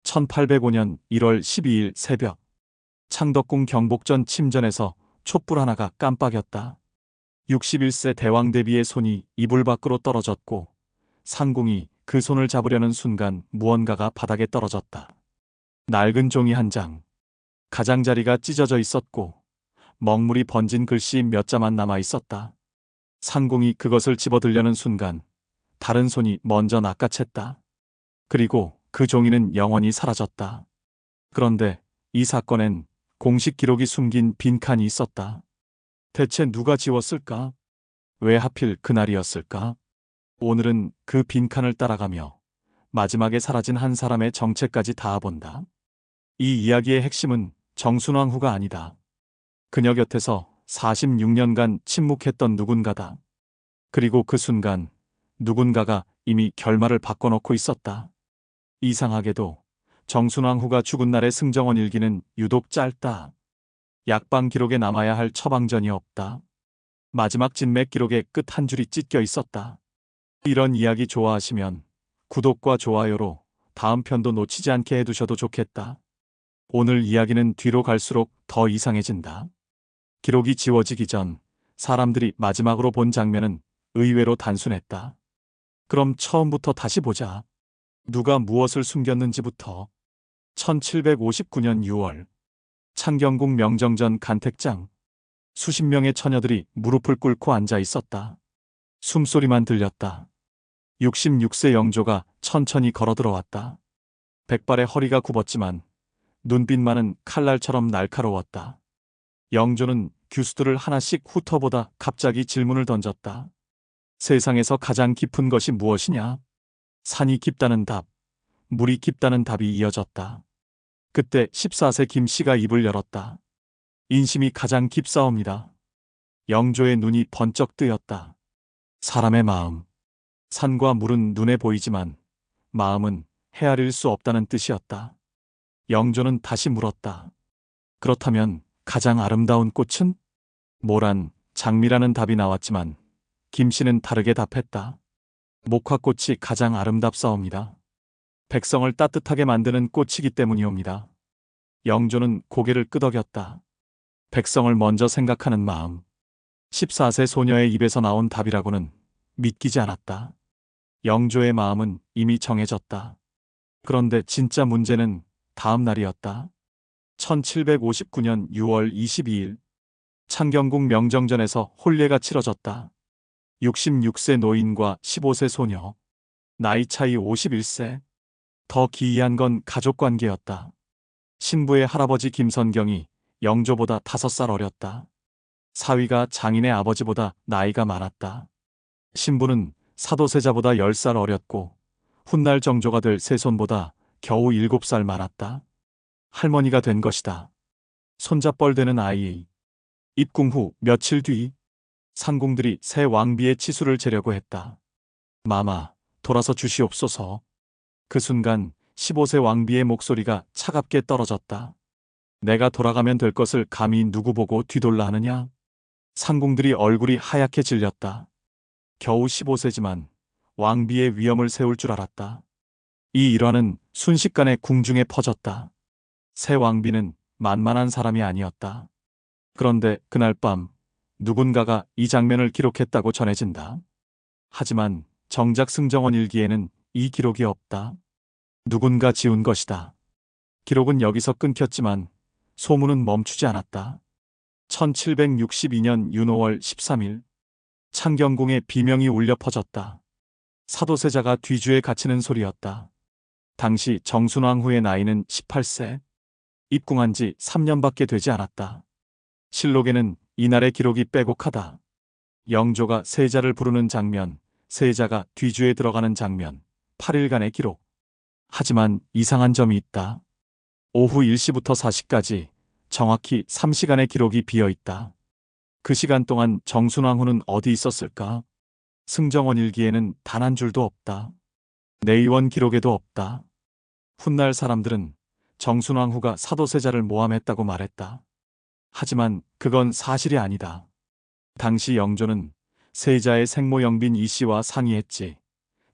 1805년 1월 12일 새벽, 창덕궁 경복전 침전에서 촛불 하나가 깜빡였다. 61세 대왕 대비의 손이 이불 밖으로 떨어졌고 상궁이 그 손을 잡으려는 순간 무언가가 바닥에 떨어졌다. 낡은 종이 한 장, 가장자리가 찢어져 있었고 먹물이 번진 글씨 몇 자만 남아 있었다. 상궁이 그것을 집어들려는 순간 다른 손이 먼저 낚아챘다. 그리고 그 종이는 영원히 사라졌다. 그런데 이 사건엔 공식 기록이 숨긴 빈칸이 있었다. 대체 누가 지웠을까? 왜 하필 그날이었을까? 오늘은 그 빈칸을 따라가며 마지막에 사라진 한 사람의 정체까지 닿아본다. 이 이야기의 핵심은 정순왕후가 아니다. 그녀 곁에서 46년간 침묵했던 누군가다. 그리고 그 순간 누군가가 이미 결말을 바꿔놓고 있었다. 이상하게도 정순왕후가 죽은 날의 승정원 일기는 유독 짧다. 약방 기록에 남아야 할 처방전이 없다. 마지막 진맥 기록에 끝 한 줄이 찢겨 있었다. 이런 이야기 좋아하시면 구독과 좋아요로 다음 편도 놓치지 않게 해두셔도 좋겠다. 오늘 이야기는 뒤로 갈수록 더 이상해진다. 기록이 지워지기 전 사람들이 마지막으로 본 장면은 의외로 단순했다. 그럼 처음부터 다시 보자. 누가 무엇을 숨겼는지부터. 1759년 6월 창경궁 명정전 간택장. 수십 명의 처녀들이 무릎을 꿇고 앉아 있었다. 숨소리만 들렸다. 66세 영조가 천천히 걸어 들어왔다. 백발의 허리가 굽었지만 눈빛만은 칼날처럼 날카로웠다. 영조는 규수들을 하나씩 훑어보다 갑자기 질문을 던졌다. 세상에서 가장 깊은 것이 무엇이냐? 산이 깊다는 답, 물이 깊다는 답이 이어졌다. 그때 14세 김씨가 입을 열었다. 인심이 가장 깊사옵니다. 영조의 눈이 번쩍 뜨였다. 사람의 마음. 산과 물은 눈에 보이지만 마음은 헤아릴 수 없다는 뜻이었다. 영조는 다시 물었다. 그렇다면 가장 아름다운 꽃은? 모란, 장미라는 답이 나왔지만 김씨는 다르게 답했다. 목화꽃이 가장 아름답사옵니다. 백성을 따뜻하게 만드는 꽃이기 때문이옵니다. 영조는 고개를 끄덕였다. 백성을 먼저 생각하는 마음. 14세 소녀의 입에서 나온 답이라고는 믿기지 않았다. 영조의 마음은 이미 정해졌다. 그런데 진짜 문제는 다음 날이었다. 1759년 6월 22일 창경궁 명정전에서 혼례가 치러졌다. 66세 노인과 15세 소녀, 나이 차이 51세. 더 기이한 건 가족관계였다. 신부의 할아버지 김선경이 영조보다 5살 어렸다. 사위가 장인의 아버지보다 나이가 많았다. 신부는 사도세자보다 10살 어렸고 훗날 정조가 될 세손보다 겨우 7살 많았다. 할머니가 된 것이다. 손자뻘 되는 아이. 입궁 후 며칠 뒤 상궁들이 새 왕비의 치수를 재려고 했다. 마마, 돌아서 주시옵소서. 그 순간 15세 왕비의 목소리가 차갑게 떨어졌다. 내가 돌아가면 될 것을 감히 누구 보고 뒤돌라 하느냐? 상궁들이 얼굴이 하얗게 질렸다. 겨우 15세지만 왕비의 위엄을 세울 줄 알았다. 이 일화는 순식간에 궁중에 퍼졌다. 새 왕비는 만만한 사람이 아니었다. 그런데 그날 밤 누군가가 이 장면을 기록했다고 전해진다. 하지만 정작 승정원 일기에는 이 기록이 없다. 누군가 지운 것이다. 기록은 여기서 끊겼지만 소문은 멈추지 않았다. 1762년 윤호월 13일 창경궁에 비명이 울려 퍼졌다. 사도세자가 뒤주에 갇히는 소리였다. 당시 정순왕후의 나이는 18세. 입궁한 지 3년밖에 되지 않았다. 실록에는 이날의 기록이 빼곡하다. 영조가 세자를 부르는 장면, 세자가 뒤주에 들어가는 장면, 8일간의 기록. 하지만 이상한 점이 있다. 오후 1시부터 4시까지 정확히 3시간의 기록이 비어있다. 그 시간 동안 정순왕후는 어디 있었을까? 승정원 일기에는 단 한 줄도 없다. 내의원 기록에도 없다. 훗날 사람들은 정순왕후가 사도세자를 모함했다고 말했다. 하지만 그건 사실이 아니다. 당시 영조는 세자의 생모 영빈 이씨와 상의했지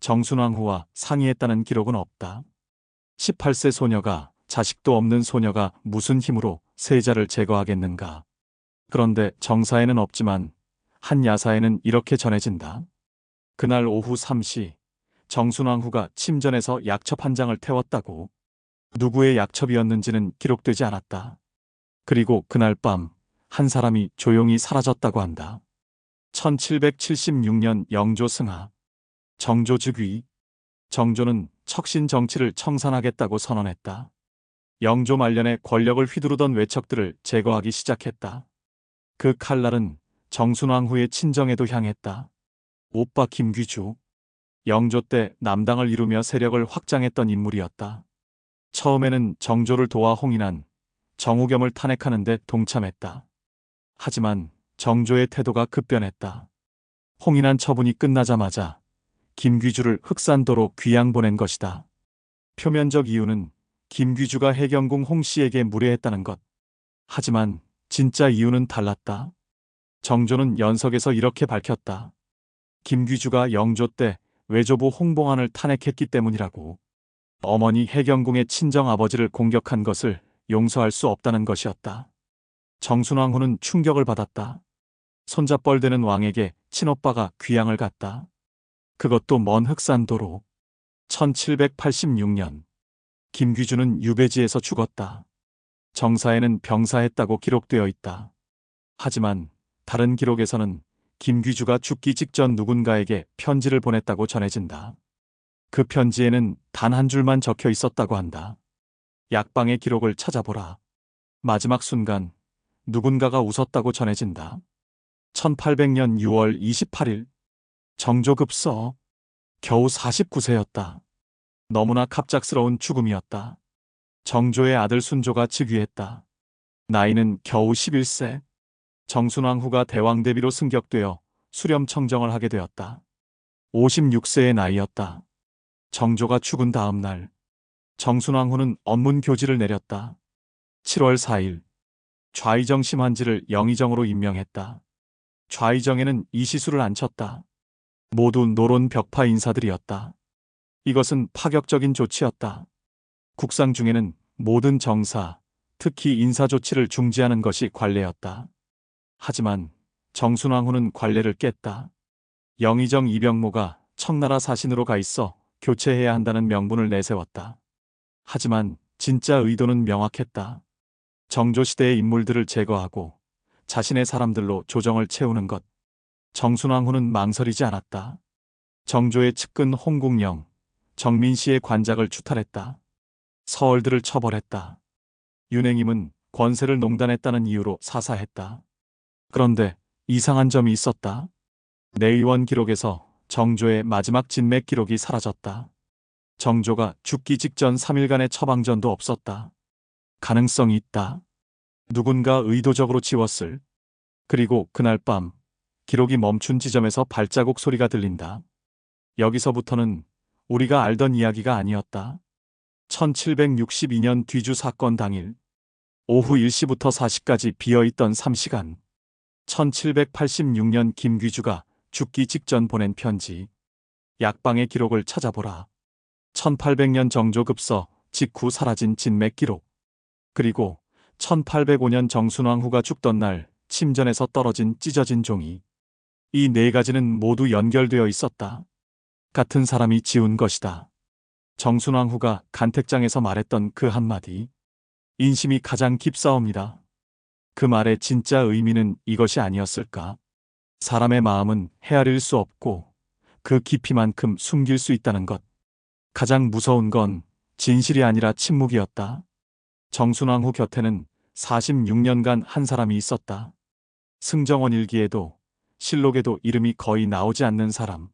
정순왕후와 상의했다는 기록은 없다. 18세 소녀가, 자식도 없는 소녀가 무슨 힘으로 세자를 제거하겠는가. 그런데 정사에는 없지만 한 야사에는 이렇게 전해진다. 그날 오후 3시 정순왕후가 침전에서 약첩 한 장을 태웠다고. 누구의 약첩이었는지는 기록되지 않았다. 그리고 그날 밤 한 사람이 조용히 사라졌다고 한다. 1776년 영조 승하. 정조 즉위. 정조는 척신 정치를 청산하겠다고 선언했다. 영조 말년에 권력을 휘두르던 외척들을 제거하기 시작했다. 그 칼날은 정순왕후의 친정에도 향했다. 오빠 김귀주. 영조 때 남당을 이루며 세력을 확장했던 인물이었다. 처음에는 정조를 도와 홍인한, 정우겸을 탄핵하는 데 동참했다. 하지만 정조의 태도가 급변했다. 홍인한 처분이 끝나자마자 김귀주를 흑산도로 귀양 보낸 것이다. 표면적 이유는 김귀주가 해경궁 홍씨에게 무례했다는 것. 하지만 진짜 이유는 달랐다. 정조는 연석에서 이렇게 밝혔다. 김귀주가 영조 때 외조부 홍봉안을 탄핵했기 때문이라고. 어머니 해경궁의 친정아버지를 공격한 것을 용서할 수 없다는 것이었다. 정순왕후는 충격을 받았다. 손자뻘되는 왕에게 친오빠가 귀양을 갔다. 그것도 먼 흑산도로. 1786년 김귀주는 유배지에서 죽었다. 정사에는 병사했다고 기록되어 있다. 하지만 다른 기록에서는 김귀주가 죽기 직전 누군가에게 편지를 보냈다고 전해진다. 그 편지에는 단 한 줄만 적혀 있었다고 한다. 약방의 기록을 찾아보라. 마지막 순간 누군가가 웃었다고 전해진다. 1800년 6월 28일 정조급서. 겨우 49세였다. 너무나 갑작스러운 죽음이었다. 정조의 아들 순조가 즉위했다. 나이는 겨우 11세. 정순왕후가 대왕대비로 승격되어 수렴청정을 하게 되었다. 56세의 나이였다. 정조가 죽은 다음 날 정순왕후는 언문교지를 내렸다. 7월 4일 좌의정 심한지를 영의정으로 임명했다. 좌의정에는 이시수를 앉혔다. 모두 노론 벽파 인사들이었다. 이것은 파격적인 조치였다. 국상 중에는 모든 정사, 특히 인사조치를 중지하는 것이 관례였다. 하지만 정순왕후는 관례를 깼다. 영의정 이병모가 청나라 사신으로 가 있어 교체해야 한다는 명분을 내세웠다. 하지만 진짜 의도는 명확했다. 정조시대의 인물들을 제거하고 자신의 사람들로 조정을 채우는 것. 정순왕후는 망설이지 않았다. 정조의 측근 홍국영, 정민씨의 관작을 추탈했다. 서얼들을 처벌했다. 윤행임은 권세를 농단했다는 이유로 사사했다. 그런데 이상한 점이 있었다. 내의원 기록에서 정조의 마지막 진맥 기록이 사라졌다. 정조가 죽기 직전 3일간의 처방전도 없었다. 가능성이 있다. 누군가 의도적으로 지웠을. 그리고 그날 밤 기록이 멈춘 지점에서 발자국 소리가 들린다. 여기서부터는 우리가 알던 이야기가 아니었다. 1762년 뒤주 사건 당일 오후 1시부터 4시까지 비어있던 3시간. 1786년 김귀주가 죽기 직전 보낸 편지. 약방의 기록을 찾아보라. 1800년 정조급서 직후 사라진 진맥 기록. 그리고 1805년 정순왕후가 죽던 날 침전에서 떨어진 찢어진 종이. 이 네 가지는 모두 연결되어 있었다. 같은 사람이 지운 것이다. 정순왕후가 간택장에서 말했던 그 한마디. 인심이 가장 깊사옵니다. 그 말의 진짜 의미는 이것이 아니었을까? 사람의 마음은 헤아릴 수 없고 그 깊이만큼 숨길 수 있다는 것. 가장 무서운 건 진실이 아니라 침묵이었다. 정순왕후 곁에는 46년간 한 사람이 있었다. 승정원 일기에도 실록에도 이름이 거의 나오지 않는 사람.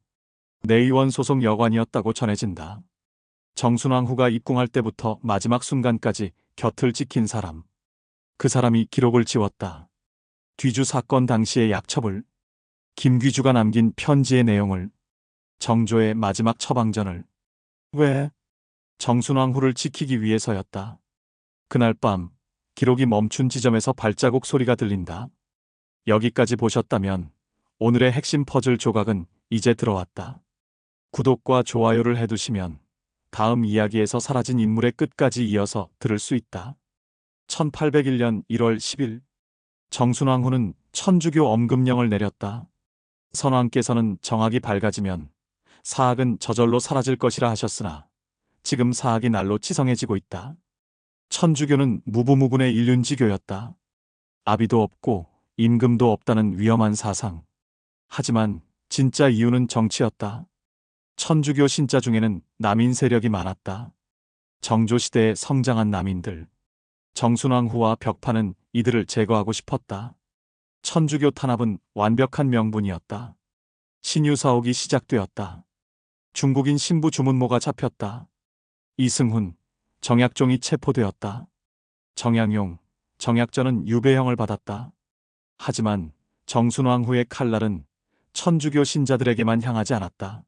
내의원 소속 여관이었다고 전해진다. 정순왕후가 입궁할 때부터 마지막 순간까지 곁을 지킨 사람. 그 사람이 기록을 지웠다. 뒤주 사건 당시의 약첩을, 김귀주가 남긴 편지의 내용을, 정조의 마지막 처방전을. 왜? 정순왕후를 지키기 위해서였다. 그날 밤 기록이 멈춘 지점에서 발자국 소리가 들린다. 여기까지 보셨다면 오늘의 핵심 퍼즐 조각은 이제 들어왔다. 구독과 좋아요를 해두시면 다음 이야기에서 사라진 인물의 끝까지 이어서 들을 수 있다. 1801년 1월 10일 정순왕후는 천주교 엄금령을 내렸다. 선왕께서는 정악이 밝아지면 사악은 저절로 사라질 것이라 하셨으나 지금 사악이 날로 치성해지고 있다. 천주교는 무부무군의 일륜지교였다. 아비도 없고 임금도 없다는 위험한 사상. 하지만 진짜 이유는 정치였다. 천주교 신자 중에는 남인 세력이 많았다. 정조시대에 성장한 남인들. 정순왕후와 벽파는 이들을 제거하고 싶었다. 천주교 탄압은 완벽한 명분이었다. 신유사옥이 시작되었다. 중국인 신부 주문모가 잡혔다. 이승훈, 정약종이 체포되었다. 정양용, 정약전은 유배형을 받았다. 하지만 정순왕후의 칼날은 천주교 신자들에게만 향하지 않았다.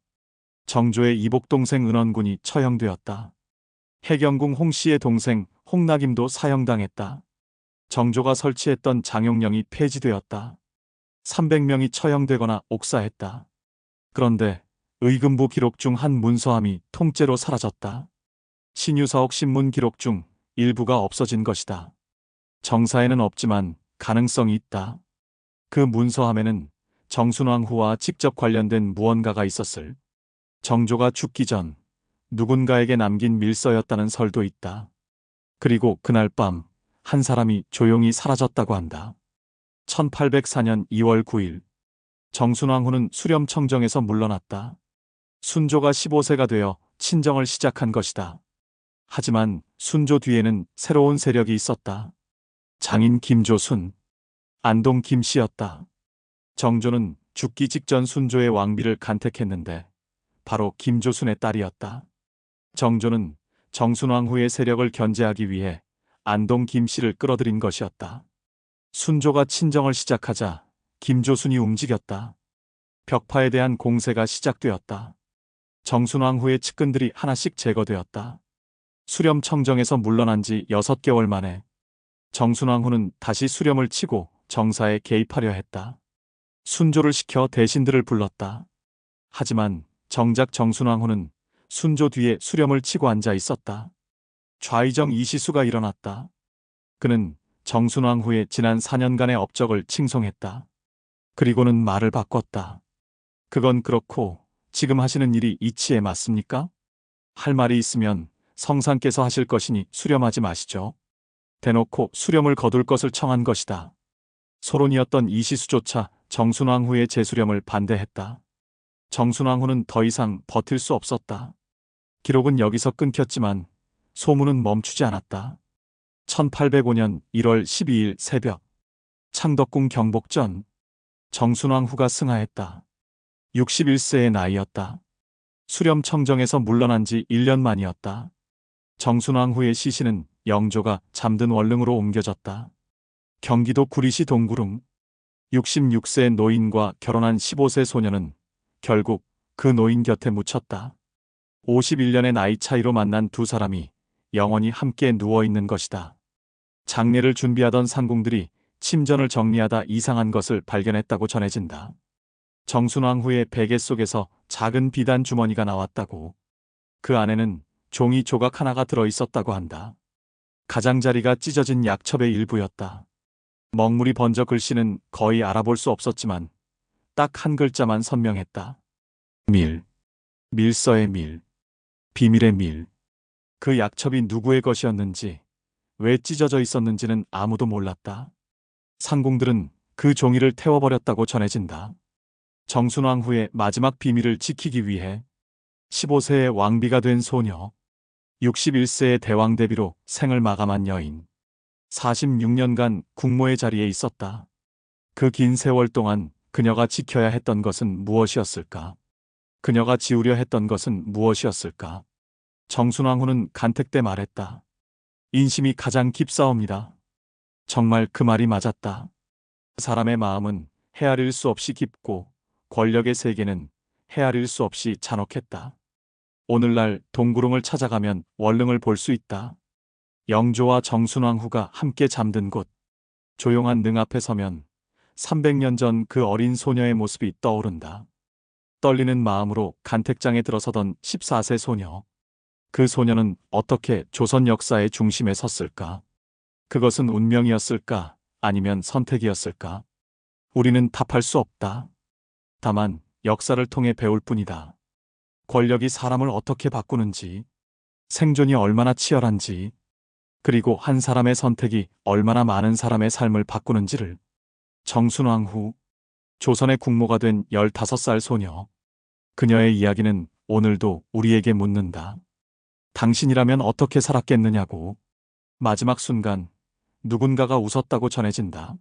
정조의 이복동생 은원군이 처형되었다. 해경궁 홍씨의 동생 홍낙임도 사형당했다. 정조가 설치했던 장용령이 폐지되었다. 300명이 처형되거나 옥사했다. 그런데 의금부 기록 중 한 문서함이 통째로 사라졌다. 신유사옥 신문 기록 중 일부가 없어진 것이다. 정사에는 없지만 가능성이 있다. 그 문서함에는 정순왕후와 직접 관련된 무언가가 있었을. 정조가 죽기 전 누군가에게 남긴 밀서였다는 설도 있다. 그리고 그날 밤 한 사람이 조용히 사라졌다고 한다. 1804년 2월 9일 정순왕후는 수렴청정에서 물러났다. 순조가 15세가 되어 친정을 시작한 것이다. 하지만 순조 뒤에는 새로운 세력이 있었다. 장인 김조순, 안동 김씨였다. 정조는 죽기 직전 순조의 왕비를 간택했는데 바로 김조순의 딸이었다. 정조는 정순왕후의 세력을 견제하기 위해 안동 김씨를 끌어들인 것이었다. 순조가 친정을 시작하자 김조순이 움직였다. 벽파에 대한 공세가 시작되었다. 정순왕후의 측근들이 하나씩 제거되었다. 수렴청정에서 물러난 지 6개월 만에 정순왕후는 다시 수렴을 치고 정사에 개입하려 했다. 순조를 시켜 대신들을 불렀다. 하지만 정작 정순왕후는 순조 뒤에 수렴을 치고 앉아 있었다. 좌의정 이시수가 일어났다. 그는 정순왕후의 지난 4년간의 업적을 칭송했다. 그리고는 말을 바꿨다. 그건 그렇고 지금 하시는 일이 이치에 맞습니까? 할 말이 있으면 성상께서 하실 것이니 수렴하지 마시죠. 대놓고 수렴을 거둘 것을 청한 것이다. 소론이었던 이시수조차 정순왕후의 재수렴을 반대했다. 정순왕후는 더 이상 버틸 수 없었다. 기록은 여기서 끊겼지만 소문은 멈추지 않았다. 1805년 1월 12일 새벽 창덕궁 경복전 정순왕후가 승하했다. 61세의 나이였다. 수렴청정에서 물러난 지 1년 만이었다. 정순왕후의 시신은 영조가 잠든 원릉으로 옮겨졌다. 경기도 구리시 동구릉 66세 노인과 결혼한 15세 소녀는 결국 그 노인 곁에 묻혔다. 51년의 나이 차이로 만난 두 사람이 영원히 함께 누워있는 것이다. 장례를 준비하던 상궁들이 침전을 정리하다 이상한 것을 발견했다고 전해진다. 정순왕후의 베개 속에서 작은 비단 주머니가 나왔다고. 그 안에는 종이 조각 하나가 들어있었다고 한다. 가장자리가 찢어진 약첩의 일부였다. 먹물이 번져 글씨는 거의 알아볼 수 없었지만 딱 한 글자만 선명했다. 밀. 밀서의 밀. 비밀의 밀. 그 약첩이 누구의 것이었는지, 왜 찢어져 있었는지는 아무도 몰랐다. 상궁들은 그 종이를 태워버렸다고 전해진다. 정순왕후의 마지막 비밀을 지키기 위해 15세의 왕비가 된 소녀, 61세의 대왕 대비로 생을 마감한 여인, 46년간 국모의 자리에 있었다. 그 긴 세월 동안 그녀가 지켜야 했던 것은 무엇이었을까? 그녀가 지우려 했던 것은 무엇이었을까? 정순왕후는 간택돼 말했다. 인심이 가장 깊사옵니다. 정말 그 말이 맞았다. 사람의 마음은 헤아릴 수 없이 깊고 권력의 세계는 헤아릴 수 없이 잔혹했다. 오늘날 동구릉을 찾아가면 원릉을 볼 수 있다. 영조와 정순왕후가 함께 잠든 곳. 조용한 능 앞에 서면 300년 전 그 어린 소녀의 모습이 떠오른다. 떨리는 마음으로 간택장에 들어서던 14세 소녀. 그 소녀는 어떻게 조선 역사의 중심에 섰을까? 그것은 운명이었을까? 아니면 선택이었을까? 우리는 답할 수 없다. 다만 역사를 통해 배울 뿐이다. 권력이 사람을 어떻게 바꾸는지, 생존이 얼마나 치열한지, 그리고 한 사람의 선택이 얼마나 많은 사람의 삶을 바꾸는지를. 정순왕후, 조선의 국모가 된 15살 소녀. 그녀의 이야기는 오늘도 우리에게 묻는다. 당신이라면 어떻게 살았겠느냐고. 마지막 순간 누군가가 웃었다고 전해진다.